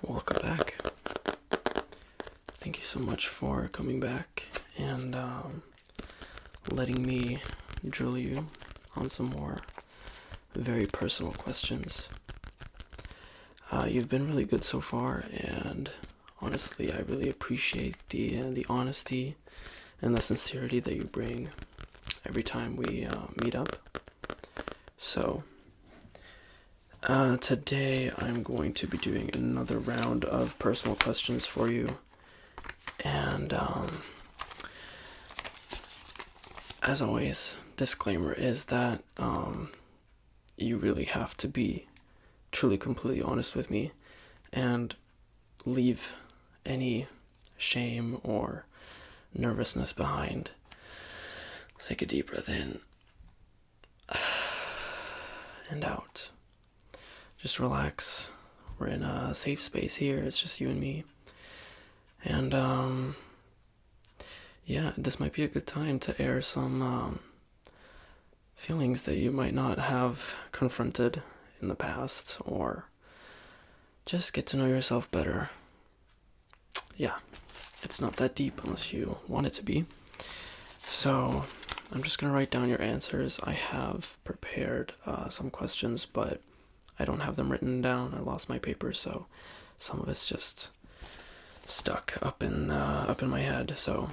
Welcome back. Thank you so much for coming back and letting me drill you on some more very personal questions. You've been really good so far, and honestly, I really appreciate the honesty and the sincerity that you bring every time we meet up. So, today I'm going to be doing another round of personal questions for you, and as always, disclaimer is that you really have to be truly completely honest with me and leave any shame or nervousness behind. Let's take a deep breath in and out. Just relax. We're in a safe space here. It's just you and me. And yeah, this might be a good time to air some feelings that you might not have confronted in the past, or just get to know yourself better. Yeah, it's not that deep unless you want it to be. So I'm just gonna write down your answers. I have prepared some questions, but I don't have them written down. I lost my paper, so some of it's just stuck up in my head. So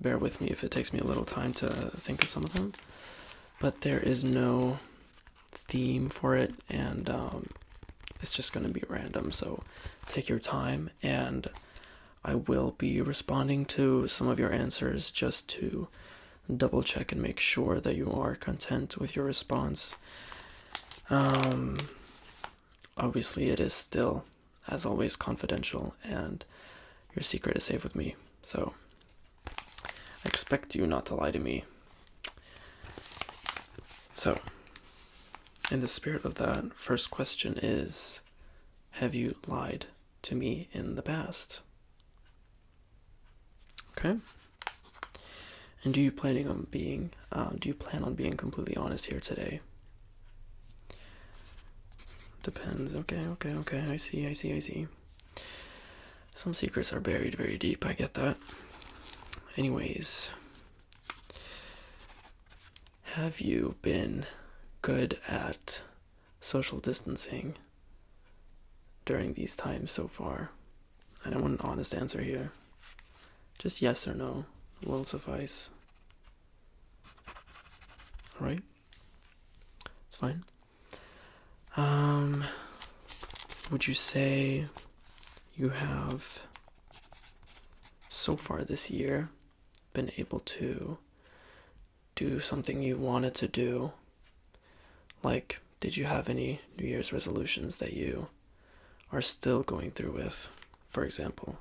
bear with me if it takes me a little time to think of some of them. But there is no theme for it, and it's just going to be random. So take your time, and I will be responding to some of your answers just to double check and make sure that you are content with your response. Obviously, it is still, as always, confidential, and your secret is safe with me. So I expect you not to lie to me. So, in the spirit of that, first question is, have you lied to me in the past? Okay. And do you plan on being completely honest here today? Depends. Okay. I see. Some secrets are buried very deep. I get that. Anyways, have you been good at social distancing during these times so far? I don't want an honest answer here. Just yes or no will suffice. Alright? It's fine. Would you say you have, so far this year, been able to do something you wanted to do? Like, did you have any New Year's resolutions that you are still going through with, for example?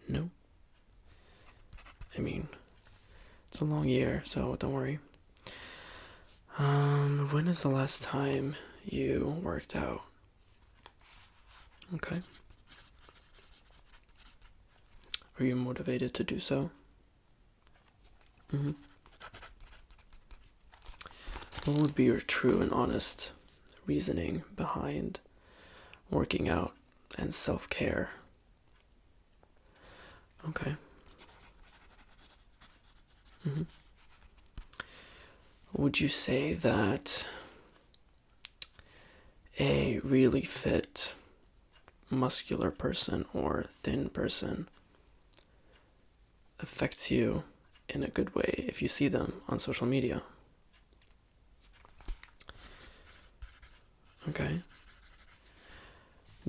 No? I mean, it's a long year, so don't worry. When is the last time you worked out? Okay. Are you motivated to do so? What would be your true and honest reasoning behind working out and self-care? Okay. Would you say that a really fit, muscular person or thin person affects you in a good way if you see them on social media? Okay.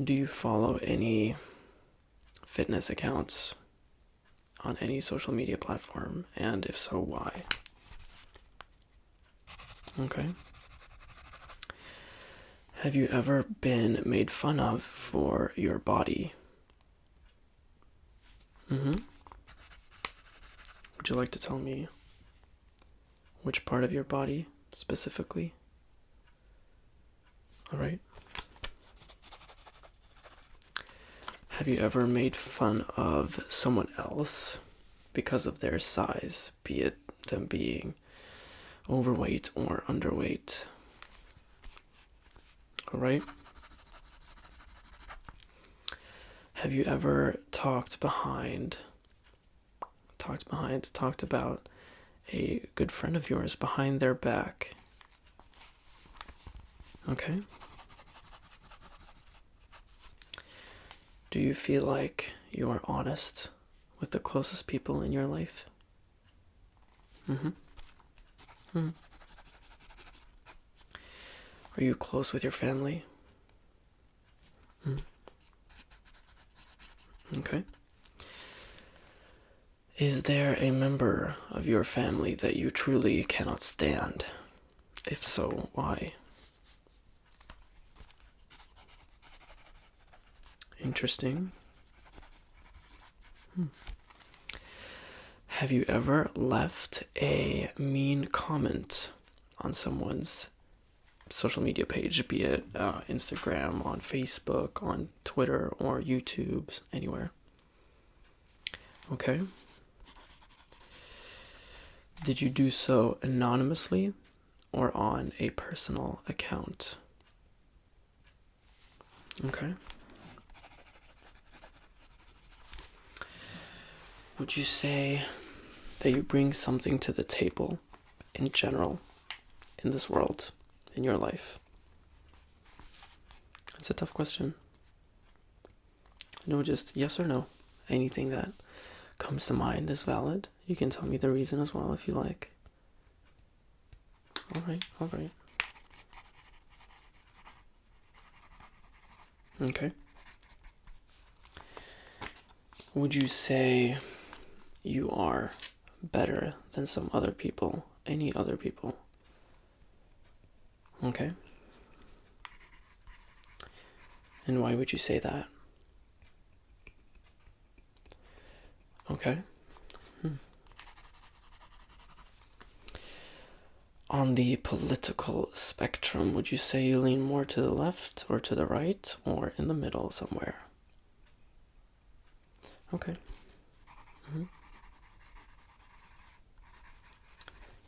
Do you follow any fitness accounts on any social media platform? And if so, why? Okay. Have you ever been made fun of for your body? Would you like to tell me which part of your body specifically? Alright. Have you ever made fun of someone else because of their size, be it them being overweight or underweight? Alright? Have you ever talked about a good friend of yours behind their back? Okay. Do you feel like you are honest with the closest people in your life? Mm-hmm. Mm-hmm. Are you close with your family? Mm. Okay. Is there a member of your family that you truly cannot stand? If so, why? Interesting. Have you ever left a mean comment on someone's social media page, be it Instagram, on Facebook, on Twitter, or YouTube, anywhere? Okay. Did you do so anonymously or on a personal account? Okay. Would you say that you bring something to the table in general in this world, in your life? It's a tough question. No, just yes or no. Anything that comes to mind is valid. You can tell me the reason as well if you like. All right. Okay. Would you say you are better than some other people? Any other people? Okay. And why would you say that? Okay. On the political spectrum, would you say you lean more to the left or to the right or in the middle somewhere? Okay.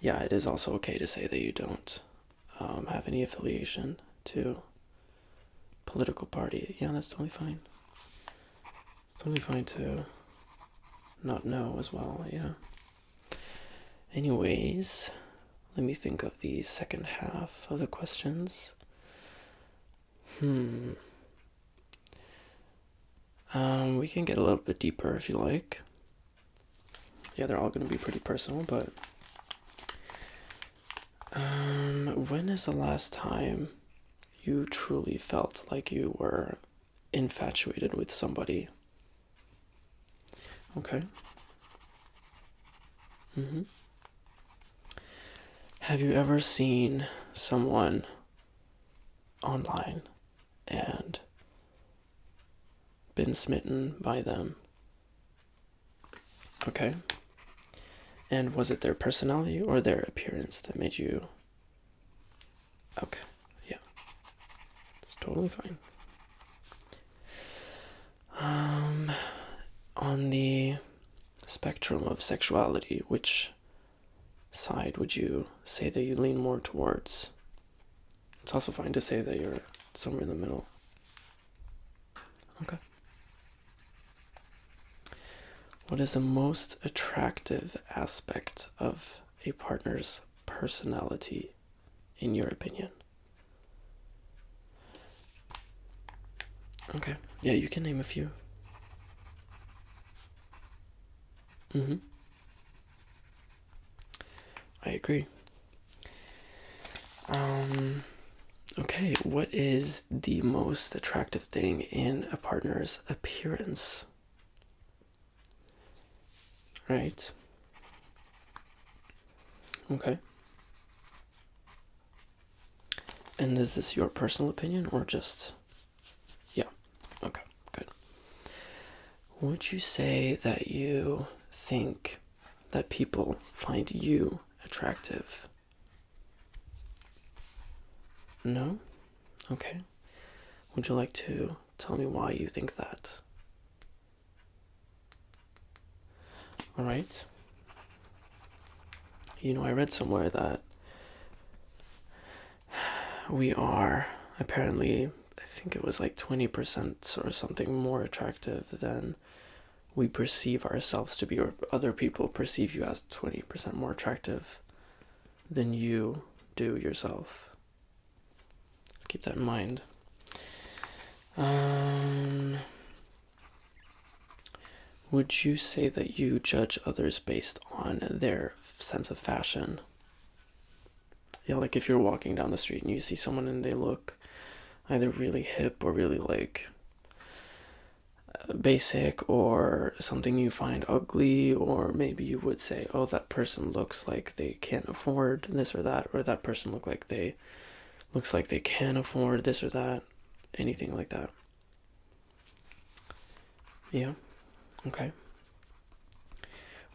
Yeah, it is also okay to say that you don't have any affiliation to political party. Yeah, that's totally fine. It's totally fine to not know as well, yeah. Anyways, let me think of the second half of the questions. We can get a little bit deeper if you like. Yeah, they're all going to be pretty personal, but when is the last time you truly felt like you were infatuated with somebody? Okay. Have you ever seen someone online and been smitten by them? Okay. And was it their personality or their appearance that made you... Okay, yeah. It's totally fine. On the spectrum of sexuality, which side would you say that you lean more towards? It's also fine to say that you're somewhere in the middle. Okay. What is the most attractive aspect of a partner's personality, in your opinion? Okay. Yeah, you can name a few. I agree. Okay, what is the most attractive thing in a partner's appearance? Right. Okay. And is this your personal opinion or just... Yeah. Okay, good. Would you say that you think that people find you attractive? No? Okay. Would you like to tell me why you think that? Alright. You know, I read somewhere that we are apparently think it was like 20% or something more attractive than we perceive ourselves to be, or other people perceive you as 20% more attractive than you do yourself. Keep that in mind. Would you say that you judge others based on their sense of fashion? Yeah, like if you're walking down the street and you see someone and they look either really hip or really like basic, or something you find ugly, or maybe you would say, oh, that person looks like they can't afford this or that person looks like they can afford this or that, anything like that. Yeah. Okay.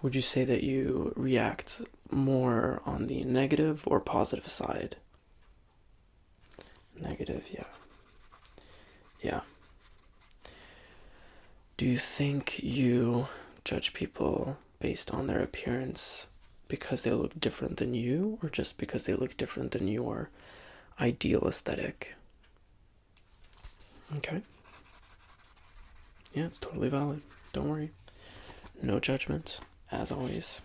Would you say that you react more on the negative or positive side? Negative, yeah. Yeah. Do you think you judge people based on their appearance because they look different than you, or just because they look different than your ideal aesthetic? Okay. Yeah, it's totally valid. Don't worry. No judgment, as always.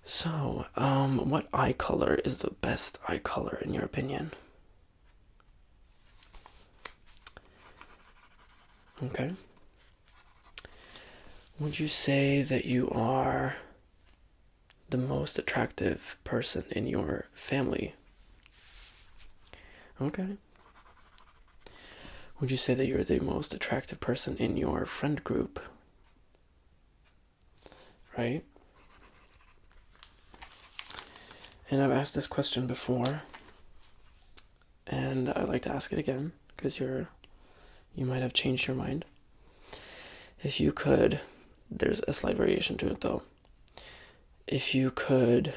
So, what eye color is the best eye color in your opinion? Okay. Would you say that you are the most attractive person in your family? Okay. Would you say that you're the most attractive person in your friend group? Right? And I've asked this question before, and I'd like to ask it again, because you might have changed your mind. If you could, there's a slight variation to it though. If you could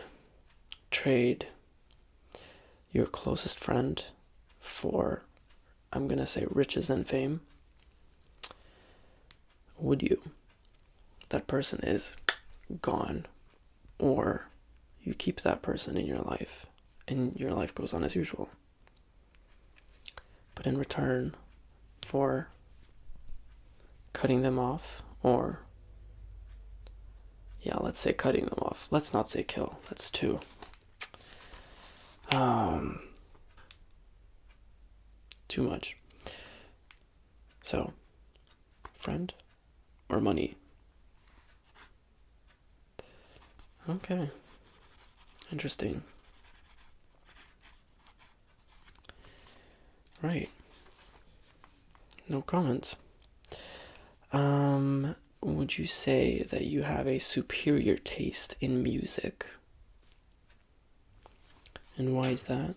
trade your closest friend for, I'm going to say, riches and fame, would you? That person is gone, or you keep that person in your life and your life goes on as usual. But in return for cutting them off, or yeah, let's say cutting them off. Let's not say kill. That's too much. So, friend or money? Okay. Interesting. Right. No comments. Would you say that you have a superior taste in music? And why is that?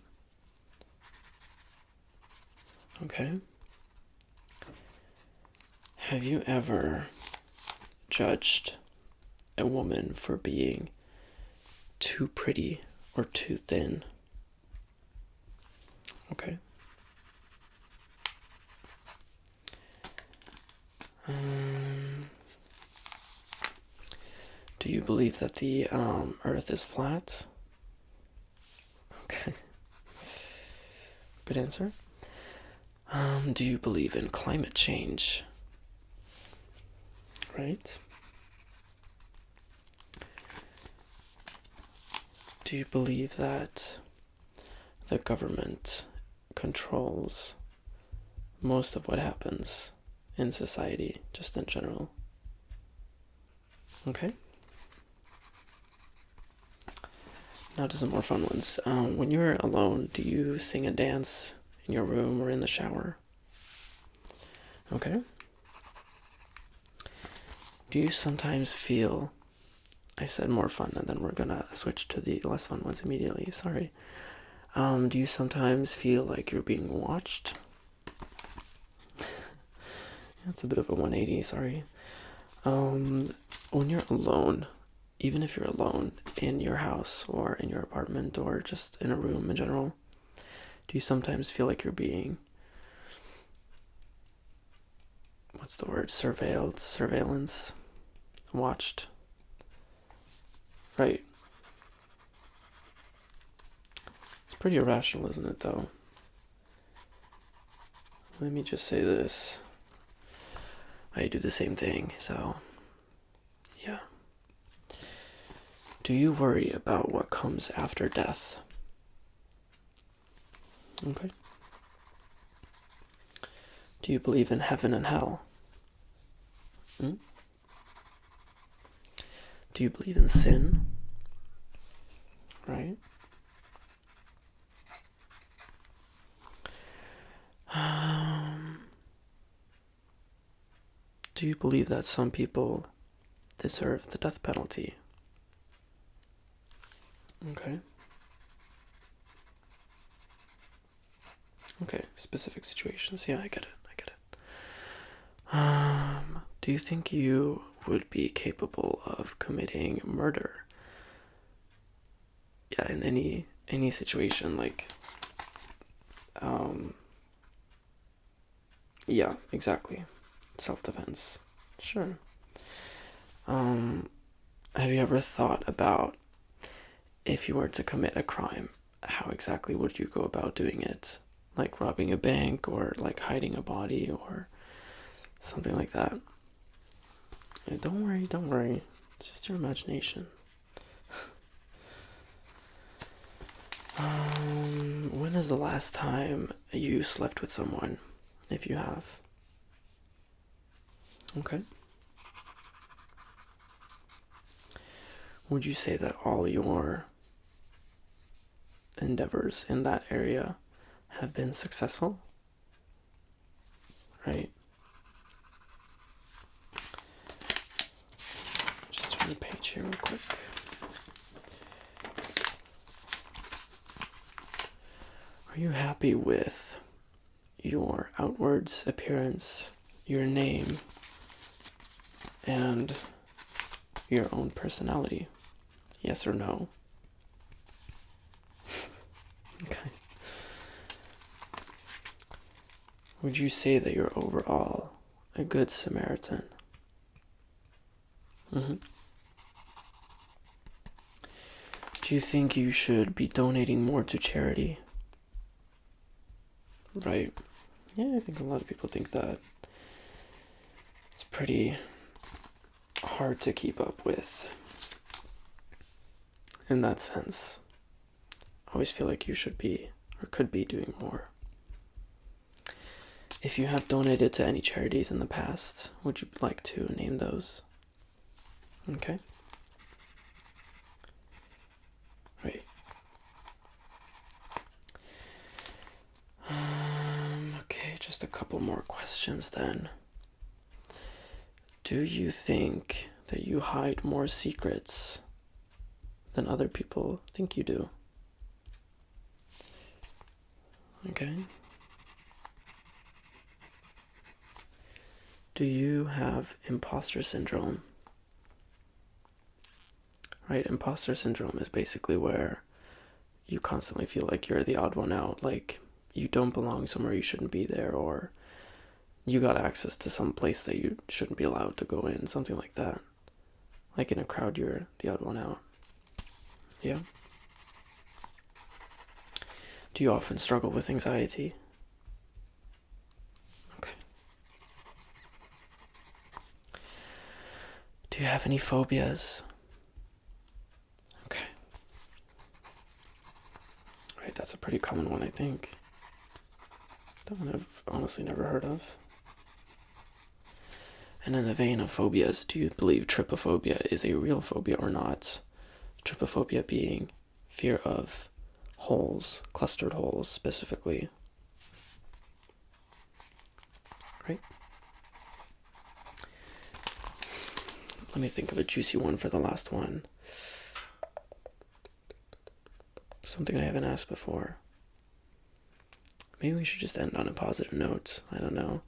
Okay. Have you ever judged a woman for being too pretty or too thin? Okay. Do you believe that the Earth is flat? Okay. Good answer. Do you believe in climate change? Right. Do you believe that the government controls most of what happens in society, just in general? Okay. Now to some more fun ones. When you're alone, do you sing and dance in your room or in the shower? Okay. Do you sometimes feel... I said more fun, and then we're gonna switch to the less fun ones immediately. Sorry. Do you sometimes feel like you're being watched? That's a bit of a 180, sorry. When you're alone, even if you're alone in your house or in your apartment or just in a room in general, do you sometimes feel like you're being, what's the word, surveillance, watched? Right. It's pretty irrational, isn't it, though? let me just say this. I do the same thing, so yeah. Do you worry about what comes after death? Okay. Do you believe in heaven and hell? Hmm? Do you believe in sin? Right? Do you believe that some people deserve the death penalty? Okay. Okay, specific situations. Yeah, I get it. Do you think you would be capable of committing murder? Yeah, in any situation, like, yeah, exactly. Self-defense. Sure. Have you ever thought about if you were to commit a crime, how exactly would you go about doing it? Like robbing a bank or like hiding a body or something like that. Don't worry. It's just your imagination. When is the last time you slept with someone, if you have? Okay. Would you say that all your endeavors in that area have been successful? Right? Just turn the page here real quick. Are you happy with your outwards appearance, your name, and your own personality? Yes or no? Okay. Would you say that you're overall a good Samaritan? Mm-hmm. Do you think you should be donating more to charity? Right. Yeah, I think a lot of people think that. It's pretty hard to keep up with. In that sense, I always feel like you should be or could be doing more. If you have donated to any charities in the past, would you like to name those? Okay. Right. Okay, just a couple more questions then. Do you think that you hide more secrets than other people think you do? Okay. Do you have imposter syndrome? Right, imposter syndrome is basically where you constantly feel like you're the odd one out, like you don't belong somewhere you shouldn't be there, or you got access to some place that you shouldn't be allowed to go in, something like that. Like in a crowd, you're the odd one out. Yeah. Do you often struggle with anxiety? Okay. Do you have any phobias? Okay. Right, that's a pretty common one, I think. That one I've honestly never heard of. And in the vein of phobias, do you believe trypophobia is a real phobia or not? Trypophobia being fear of holes, clustered holes specifically. Right? Let me think of a juicy one for the last one. Something I haven't asked before. Maybe we should just end on a positive note. I don't know.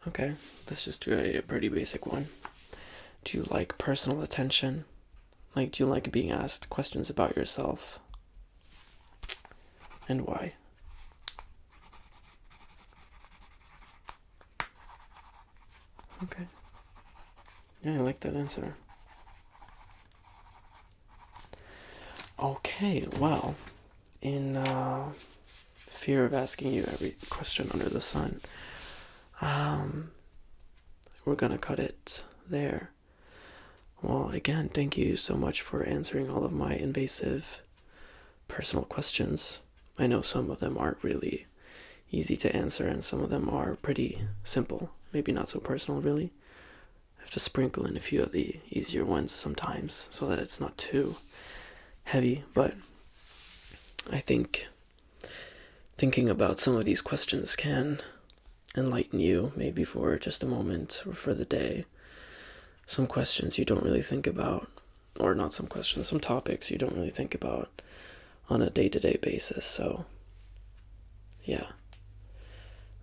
Okay, let's just do a pretty basic one. Do you like personal attention? Like, do you like being asked questions about yourself? And why? Okay. Yeah, I like that answer. Okay, well, in fear of asking you every question under the sun, um, we're gonna cut it there. Well, again, thank you so much for answering all of my invasive personal questions. I know some of them aren't really easy to answer, and some of them are pretty simple. Maybe not so personal, really. I have to sprinkle in a few of the easier ones sometimes so that it's not too heavy, but I think thinking about some of these questions can enlighten you, maybe for just a moment or for the day. Some questions you don't really think about, or not some questions, some topics you don't really think about on a day-to-day basis. So, yeah,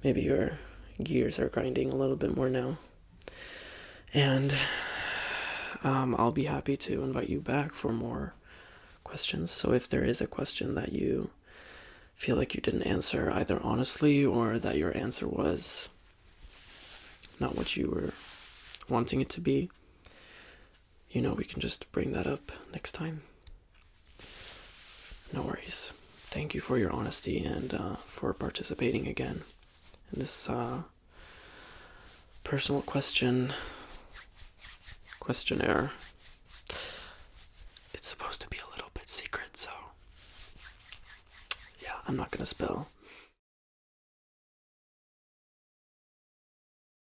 maybe your gears are grinding a little bit more now. And I'll be happy to invite you back for more questions. So if there is a question that you feel like you didn't answer either honestly or that your answer was not what you were wanting it to be, we can just bring that up next time. No worries. Thank you for your honesty and for participating again in this personal questionnaire. It's supposed to be a little bit secret, so yeah, I'm not gonna spill